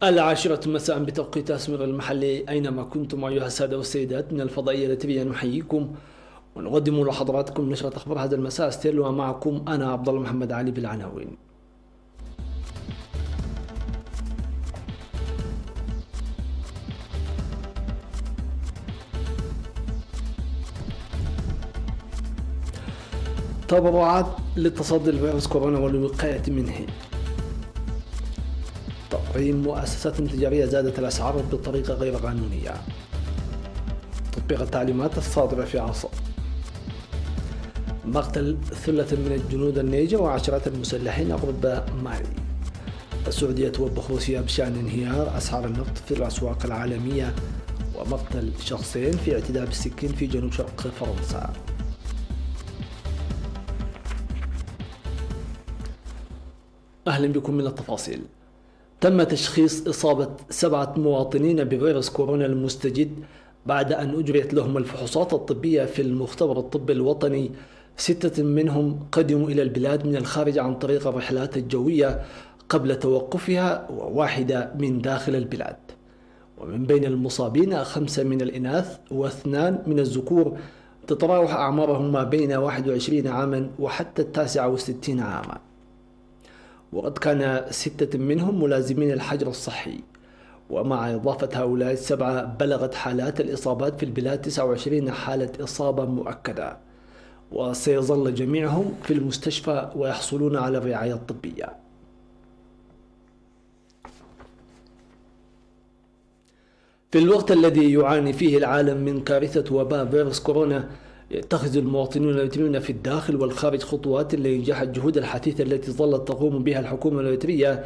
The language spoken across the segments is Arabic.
العاشرة مساء بتوقيت أسمر المحلي أينما كنتم أيها السادة والسيدات من الفضائية التي نحييكم ونقدم لحضراتكم نشرة أخبار هذا المساء. استيلوا معكم أنا عبد الله محمد علي بالعناوين. تبرعات للتصدي لفيروس كورونا والوقاية منه. تقييم مؤسسات تجارية زادت الأسعار بطريقة غير قانونية. تطبيق التعليمات الصادرة في عصر. مقتل ثلة من الجنود النيجر وعشرات المسلحين قرب مالي. السعودية توبخ روسيا بشأن انهيار أسعار النفط في الأسواق العالمية. ومقتل شخصين في اعتداء بالسكين في جنوب شرق فرنسا. أهلا بكم من التفاصيل. تم تشخيص إصابة 7 مواطنين بفيروس كورونا المستجد بعد أن أجريت لهم الفحوصات الطبية في المختبر الطبي الوطني. 6 منهم قدموا إلى البلاد من الخارج عن طريق الرحلات الجوية قبل توقفها، وواحدة من داخل البلاد. ومن بين المصابين 5 من الإناث و2 من الذكور، تتراوح أعمارهم ما بين 21 عاما وحتى 69 عاما. وقد كان 6 منهم ملازمين الحجر الصحي. ومع إضافة هؤلاء 7 بلغت حالات الإصابات في البلاد 29 حالة إصابة مؤكدة، وسيظل جميعهم في المستشفى ويحصلون على الرعاية الطبية. في الوقت الذي يعاني فيه العالم من كارثة وباء فيروس كورونا، يتخذ المواطنون الإريتريون في الداخل والخارج خطوات لإنجاح الجهود الحثيثة التي ظلت تقوم بها الحكومة الإريترية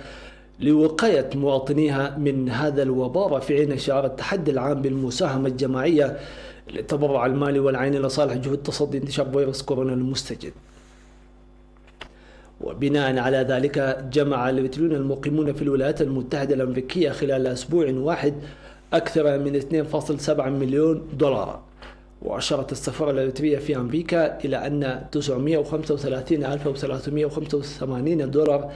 لوقاية مواطنيها من هذا الوباء، في عين شعار التحدي العام بالمساهمة الجماعية للتبرع المالي والعين لصالح جهود تصدي انتشار فيروس كورونا المستجد. وبناء على ذلك، جمع الإريتريون المقيمون في الولايات المتحدة الأمريكية خلال أسبوع واحد أكثر من 2.7 مليون دولار. وأشارت السفارة الإريترية في أمريكا إلى أن 935,385 دولار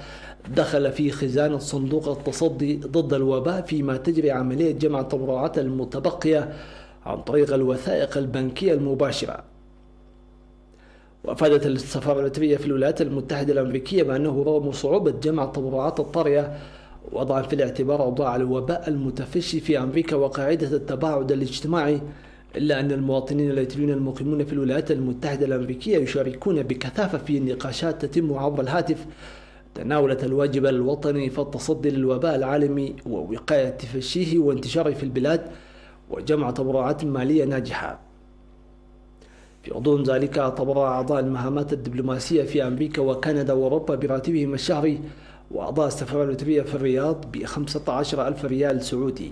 دخل في خزانة صندوق التصدي ضد الوباء، فيما تجري عملية جمع التبرعات المتبقية عن طريق الوثائق البنكية المباشرة. وأفادت السفارة الإريترية في الولايات المتحدة الأمريكية بأنه رغم صعوبة جمع التبرعات الطارئة، وضعا في الاعتبار أوضاع الوباء المتفشي في أمريكا وقاعدة التباعد الاجتماعي، إلا أن المواطنين الإريتريون المقيمون في الولايات المتحدة الأمريكية يشاركون بكثافة في نقاشات تتم عبر الهاتف تناولت الواجب الوطني في التصدي للوباء العالمي ووقاية تفشيه وانتشاره في البلاد وجمع تبرعات مالية ناجحة. في غضون ذلك، تبرع أعضاء المهامات الدبلوماسية في أمريكا وكندا وأوروبا براتبهم الشهري، وأعضاء السفارة الإريترية في الرياض ب15,000 ريال سعودي.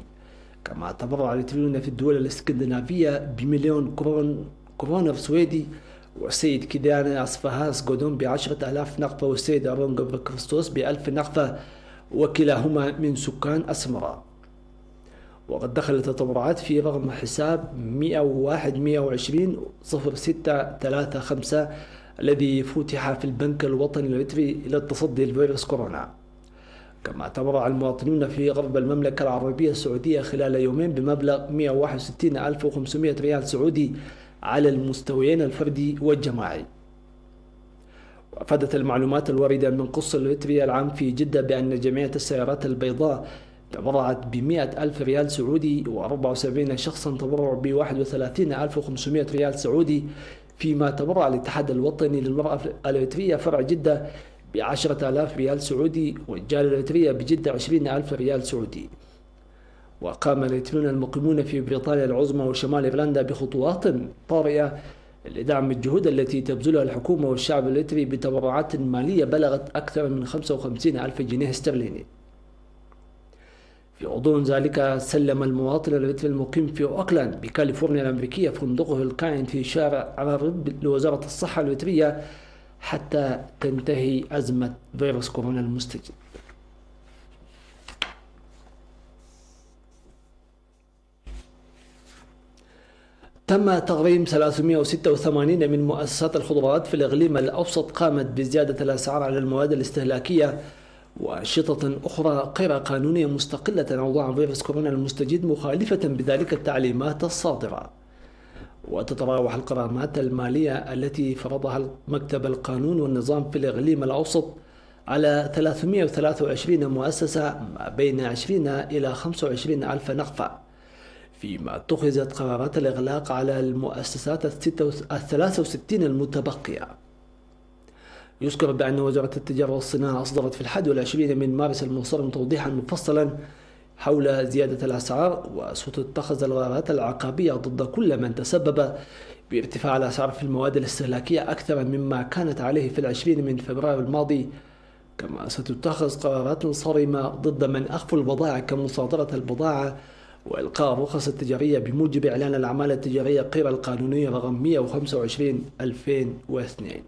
كما تبرع الإريتريون في الدول الاسكندنافية بمليون كرونر سويدي، والسيد كيدان أسفهاس جودون ب10,000 نقفة، والسيد أرونغو كريستوس ب1000 نقفة، وكلاهما من سكان أسمرا. وقد دخلت التبرعات في رقم حساب 101-120-0635 الذي فتح في البنك الوطني الإريتري للتصدي لفيروس كورونا. كما تبرع المواطنون في غرب المملكة العربية السعودية خلال يومين بمبلغ 161,500 ريال سعودي على المستويين الفردي والجماعي. وأفادت المعلومات الواردة من قص الإريتري العام في جدة بأن جمعية السيارات البيضاء تبرعت ب100,000 ريال سعودي، و74 شخصا تبرعوا ب31,500 ريال سعودي، فيما تبرع الاتحاد الوطني للمرأة الإريترية فرع جدة ب10,000 ريال سعودي، والجالية الإريترية بجدة 20,000 ريال سعودي. وقام الإريتريون المقيمون في بريطانيا العظمى وشمال إيرلندا بخطوات طارئة لدعم الجهود التي تبذلها الحكومة والشعب الإريتري بتبرعات مالية بلغت أكثر من 55,000 جنيه استرليني. في غضون ذلك، سلم المواطن الإريتري المقيم في أوكلاند بكاليفورنيا الأمريكية فندقه الكائن في شارع عرارب لوزارة الصحة الإريترية حتى تنتهي أزمة فيروس كورونا المستجد. تم تغريم 386 من مؤسسات الخضروات في الإقليم الأوسط قامت بزيادة الأسعار على المواد الاستهلاكية وأنشطة أخرى غير قانونية مستقلة عن أوضاع فيروس كورونا المستجد مخالفة بذلك التعليمات الصادرة. وتتراوح الغرامات المالية التي فرضها مكتب القانون والنظام في الإقليم الأوسط على 323 مؤسسة ما بين 20 إلى 25 ألف نقفة، فيما اتخذت قرارات الإغلاق على المؤسسات 63 المتبقية. يذكر بأن وزارة التجارة والصناعة أصدرت في 21 من مارس المنصرم توضيحا مفصلا حول زيادة الأسعار، وستتخذ القرارات العقابية ضد كل من تسبب بارتفاع الأسعار في المواد الاستهلاكية أكثر مما كانت عليه في 20 من فبراير الماضي. كما ستتخذ قرارات صارمة ضد من أخفوا البضائع كمصادرة البضاعة وإلقاء الرخص التجارية بموجب إعلان الأعمال التجارية غير القانونية رقم 125/2002.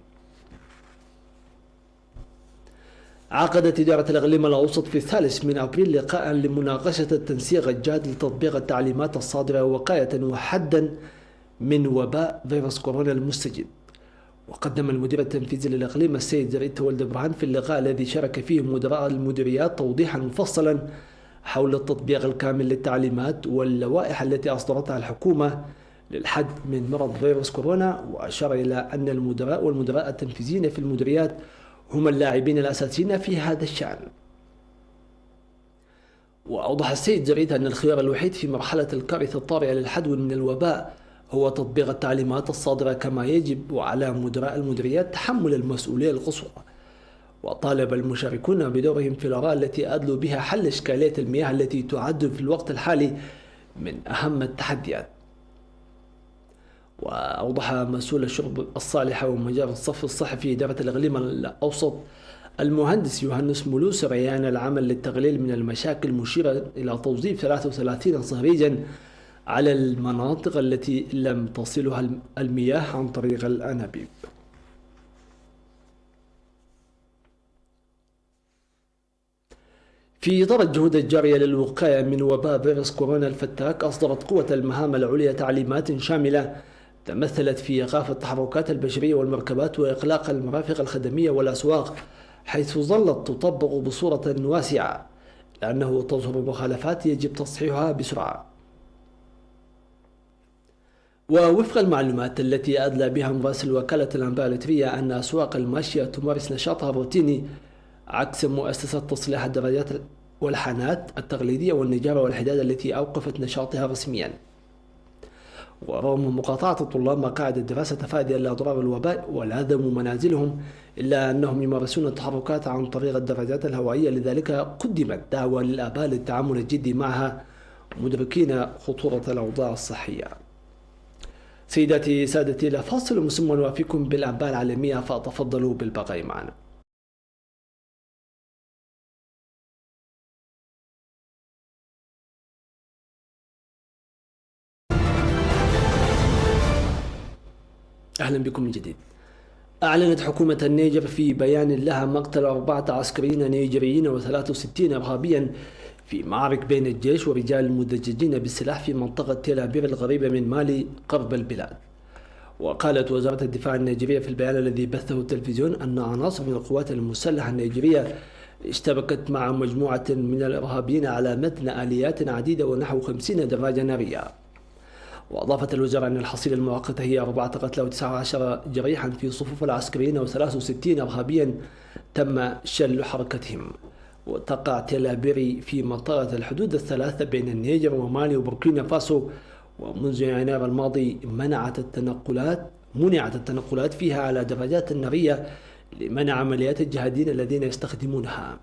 عقدت إدارة الإقليم الأوسط في 3 من أبريل لقاء لمناقشة التنسيق الجاد لتطبيق التعليمات الصادرة وقاية وحدا من وباء فيروس كورونا المستجد. وقدم المدير التنفيذي للإقليم السيد زريد تولد برهان في اللقاء الذي شارك فيه مدراء المديريات توضيحا مفصلا حول التطبيق الكامل للتعليمات واللوائح التي أصدرتها الحكومة للحد من مرض فيروس كورونا، وأشار إلى أن المدراء والمدراء التنفيذيين في المديريات هم اللاعبين الأساسيين في هذا الشأن. وأوضح السيد زريد أن الخيار الوحيد في مرحلة الكارثة الطارئة للحدو من الوباء هو تطبيق التعليمات الصادرة كما يجب، وعلى مدراء المديريات تحمل المسؤولية القصوى. وطالب المشاركون بدورهم في الآراء التي أدلوا بها حل إشكالية المياه التي تعد في الوقت الحالي من أهم التحديات. وأوضح مسؤول الشرب الصالحة ومجال الصف الصحي في إدارة الإقليم الأوسط المهندس يوهانس مولوس ريان العمل للتقليل من المشاكل، مشيرا إلى توظيف 33 صهريجا على المناطق التي لم تصلها المياه عن طريق الأنابيب. في إطار الجهود الجارية للوقاية من وباء فيروس كورونا الفتاك، أصدرت قوة المهام العليا تعليمات شاملة تمثلت في إيقاف التحركات البشرية والمركبات وإغلاق المرافق الخدمية والأسواق، حيث ظلت تطبق بصورة واسعة لأنه تظهر مخالفات يجب تصحيحها بسرعة. ووفق المعلومات التي أدلى بها مراسل وكالة الأنباء الإترية أن أسواق الماشية تمارس نشاطها الروتيني عكس مؤسسات تصليح الدراجات والحانات التقليدية والنجارة والحداد التي أوقفت نشاطها رسميا. ورغم مقاطعة الطلاب مقاعد الدراسة تفاديا لأضرار الوباء ولازموا منازلهم، إلا أنهم يمارسون التحركات عن طريق الدراجات الهوائية، لذلك قدمت دعوة للآباء للتعامل الجدي معها مدركين خطورة الأوضاع الصحية. سيداتي سادتي، لا فاصل مسمى نوافيكم بالأنباء العالمية، فتفضلوا بالبقاء معنا. أهلا بكم من جديد. أعلنت حكومة النيجر في بيان لها مقتل 4 عسكريين نيجريين و63 إرهابيا في معارك بين الجيش ورجال مدججين بالسلاح في منطقة تيل أبيب القريبة من مالي قرب البلاد. وقالت وزارة الدفاع النيجيرية في البيان الذي بثه التلفزيون أن عناصر من القوات المسلحة النيجيرية اشتبكت مع مجموعة من الإرهابيين على متن آليات عديدة ونحو 50 دراجة نارية. وأضافت الوزارة أن الحصيلة المؤقتة هي 4 قتلى و19 جريحا في صفوف العسكريين و63 إرهابيا تم شل حركتهم. وتقع تيل أبيب في منطقة الحدود الثلاثة بين النيجر ومالي وبوركينا فاسو، ومنذ يناير الماضي منعت التنقلات فيها على دراجات نارية لمنع عمليات الجهاديين الذين يستخدمونها.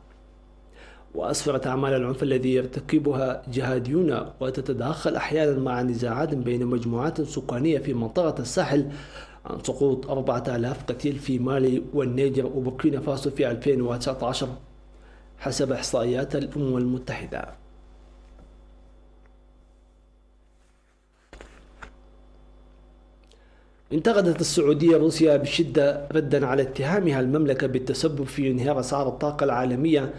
وأسفرت أعمال العنف الذي يرتكبها جهاديون وتتداخل أحيانا مع نزاعات بين مجموعات سكانية في منطقة الساحل عن سقوط 4000 قتيل في مالي والنيجر وبوركينا فاسو في 2019 حسب إحصائيات الأمم المتحدة. انتقدت السعودية روسيا بشدة ردا على اتهامها المملكة بالتسبب في انهيار أسعار الطاقة العالمية،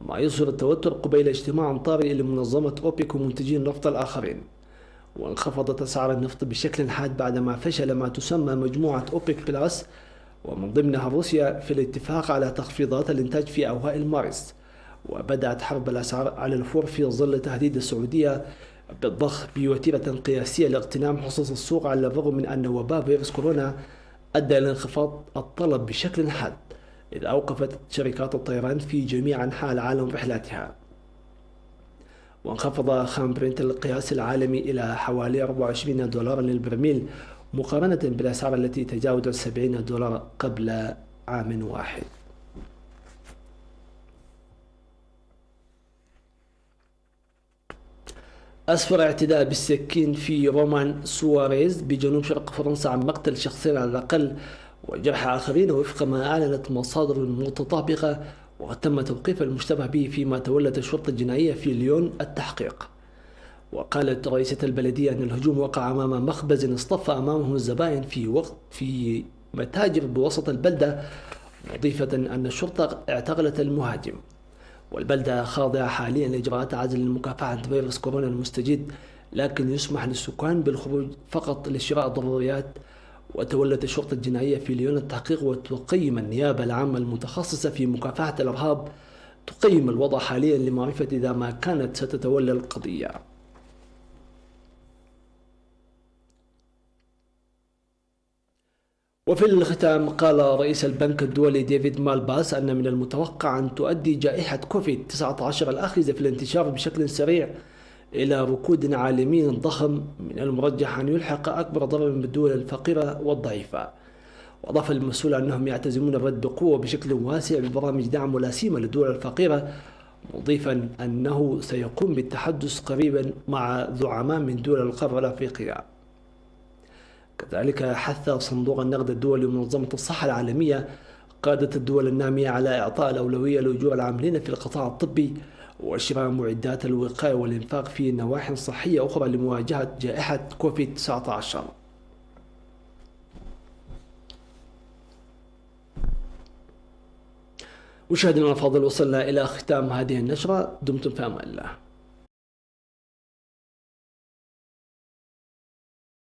ما يظهر التوتر قبيل اجتماع طارئ لمنظمة أوبك ومنتجي النفط الآخرين. وانخفضت أسعار النفط بشكل حاد بعدما فشل ما تسمى مجموعة أوبك بلس ومن ضمنها روسيا في الاتفاق على تخفيضات الإنتاج في أوائل مارس، وبدأت حرب الأسعار على الفور في ظل تهديد السعودية بالضخ بوتيرة قياسية لاغتنام حصص السوق، على الرغم من أن وباء فيروس كورونا أدى إلى انخفاض الطلب بشكل حاد، إذ أوقفت شركات الطيران في جميع أنحاء العالم رحلاتها. وانخفض خام برنت القياس العالمي إلى حوالي 24 دولارا للبرميل، مقارنة بالأسعار التي تجاوزت 70 دولار قبل عام واحد. أسفر اعتداء بالسكين في رومان سواريز بجنوب شرق فرنسا عن مقتل شخصين على الأقل وجرح آخرين وفق ما أعلنت مصادر متطابقة، وتم توقيف المشتبه به، فيما تولت الشرطة الجنائية في ليون التحقيق. وقالت رئيسة البلدية أن الهجوم وقع أمام مخبز اصطف أمامه الزبائن في متاجر بوسط البلدة، مضيفة أن الشرطة اعتقلت المهاجم. والبلدة خاضعة حاليا لإجراءات عزل لمكافحة فيروس كورونا المستجد، لكن يسمح للسكان بالخروج فقط لشراء الضروريات. وتولت الشرطة الجنائية في ليون التحقيق، وتقيم النيابة العامة المتخصصة في مكافحة الإرهاب تقيم الوضع حاليا لمعرفة إذا ما كانت ستتولى القضية. وفي الختام، قال رئيس البنك الدولي ديفيد مالباس أن من المتوقع أن تؤدي جائحة كوفيد-19 الآخذة في الانتشار بشكل سريع إلى ركود عالمي ضخم، من المرجح أن يلحق أكبر ضرر بالدول الفقيرة والضعيفة. وأضاف المسؤول أنهم يعتزمون الرد بقوة بشكل واسع ببرامج دعم ولا سيما للدول الفقيرة، مضيفا أنه سيقوم بالتحدث قريبا مع زعماء من دول القارة الأفريقية. كذلك حث صندوق النقد الدولي ومنظمة الصحة العالمية قادة الدول النامية على إعطاء الأولوية لأجور العاملين في القطاع الطبي وشراء معدات الوقاية والإنفاق في نواحي صحية أخرى لمواجهة جائحة كوفيد-19. مشاهدينا الأفاضل، وصلنا إلى ختام هذه النشرة. دمتم في أمان الله.